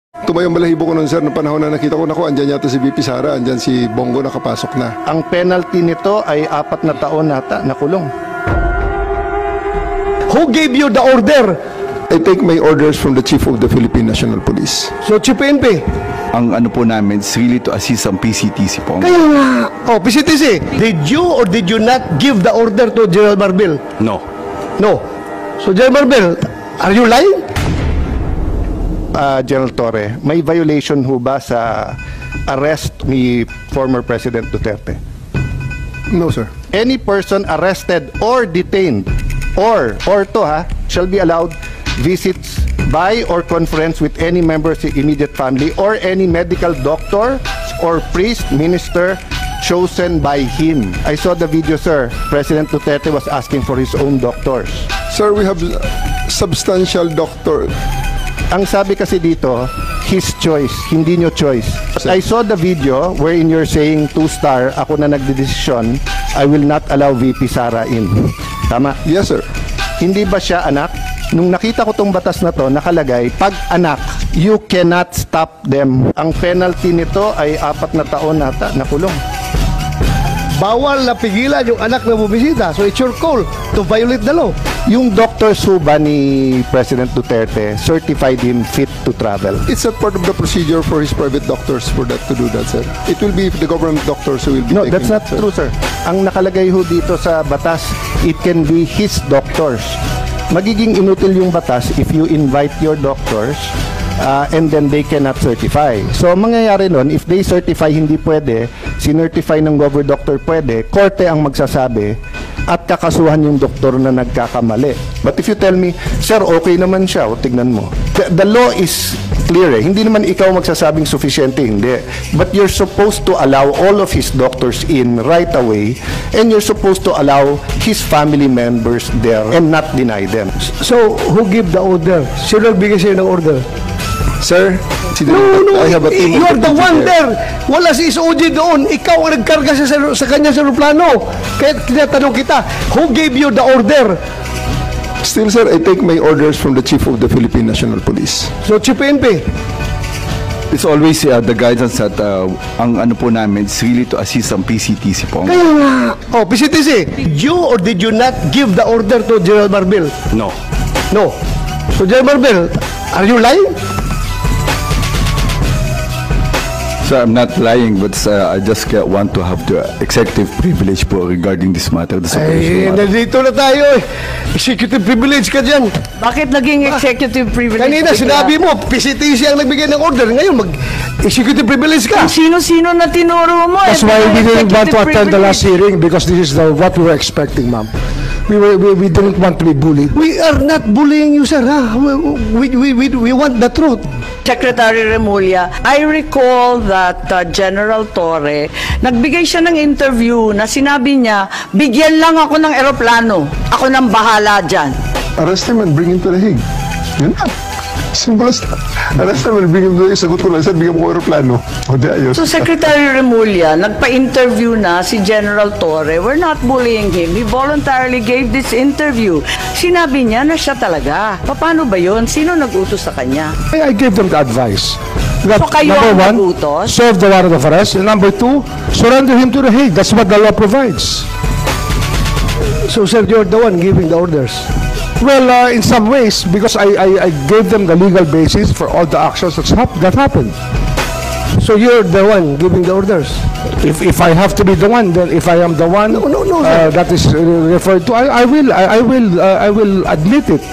Tumayong balahibo ko nun, sir, noong panahon na nakita ko, naku, andyan yata si VP Sara, andyan si Bongo nakapasok na. Ang penalty nito ay 4 na taon nata na kulong. Who gave you the order? I take my orders from the Chief of the Philippine National Police. So, Chief PNP. Ang ano po namin is really to assist ang PCTC po. Kaya nga. Oh, PCTC, did you or did you not give the order to General Marbil? No. No. So, General Marbil, are you lying? General Torre, may violation ho ba sa arrest ni former President Duterte? No, sir. Any person arrested or detained or shall be allowed visits by or conference with any member of the immediate family or any medical doctor or priest, minister chosen by him. I saw the video, sir. President Duterte was asking for his own doctors. Sir, we have substantial doctor. Ang sabi kasi dito, his choice, hindi nyo choice. I saw the video wherein you're saying 2-star, ako na nagdedesisyon, I will not allow VP Sara in. Tama? Yes, sir. Hindi ba siya anak? Nung nakita ko tong batas na to, nakalagay, pag anak, you cannot stop them. Ang penalty nito ay 4 na taon nata na kulong. Bawal na pigilan yung anak na bumisita. So, it's your call to violate the law. Yung doctors ho ba ni President Duterte certified him fit to travel? It's not part of the procedure for his private doctors for that to do that, sir. It will be the government doctors who will be No, taking that's not that, sir. true, sir. Ang nakalagay ho dito sa batas, it can be his doctors. Magiging inutil yung batas if you invite your doctors and then they cannot certify. So, ang mangyayari nun, if they certify hindi pwede, sinertify ng government doctor pwede, korte ang magsasabi at kakasuhan yung doktor na nagkakamali. But if you tell me, sir, okay naman siya, o tignan mo. The law is clear eh. Hindi naman ikaw magsasabing sufficiente, hindi. But you're supposed to allow all of his doctors in right away and you're supposed to allow his family members there and not deny them. So, who give the order? Sino nagbigay sa'yo ng order? Sir, No, I have a team of you're the one there. there. Wala si SOG doon. Ikaw ang nagkarga sa kanya sa aeroplano. Kaya tinatanong kita, who gave you the order? Still, sir, I take my orders from the Chief of the Philippine National Police. So, Chief PNP. It's always the guidance that ang ano po namin is really to assist ang PCTC po. Kaya nga. Oh, PCTC, did you or did you not give the order to General Marbil? No. No. So, General Marbil, are you lying? So I'm not lying, but I just want to have the executive privilege po regarding this matter. The Ay, nandito na tayo eh. Executive privilege ka dyan. Bakit naging executive privilege? Kanina sinabi mo, PCTC ang nagbigay ng order. Ngayon, mag-executive privilege ka. Sino-sino na tinuro mo? That's why we didn't want to attend the last hearing because this is what we were expecting, ma'am. We didn't want to be bullied. We are not bullying you, sir. Ha? We want the truth. Secretary Remulla, I recall that General Torre, nagbigay siya ng interview na sinabi niya, bigyan lang ako ng eroplano. Ako nang bahala dyan. Arrest him and bring him to the Hague. Yun na. Simple as that. Arrest him and bring him to the Hague. Sagot ko lang, sir, bigyan mo ko aeroplano. O di ayos. So Secretary Remulla, nagpa-interview na si General Torre. We're not bullying him. He voluntarily gave this interview. Sinabi niya na siya talaga. Paano ba yun? Sino nag-utos sa kanya? I gave them the advice. That, So kayo number ang one, nag-utos? serve the warrant of arrest. And number two, surrender him to the Hague. That's what the law provides. So, sir, you're the one giving the orders. Well, in some ways, because I gave them the legal basis for all the actions that happened. So, you're the one giving the orders. If I have to be the one, then if I am the one No, sir. that is referred to, I will admit it.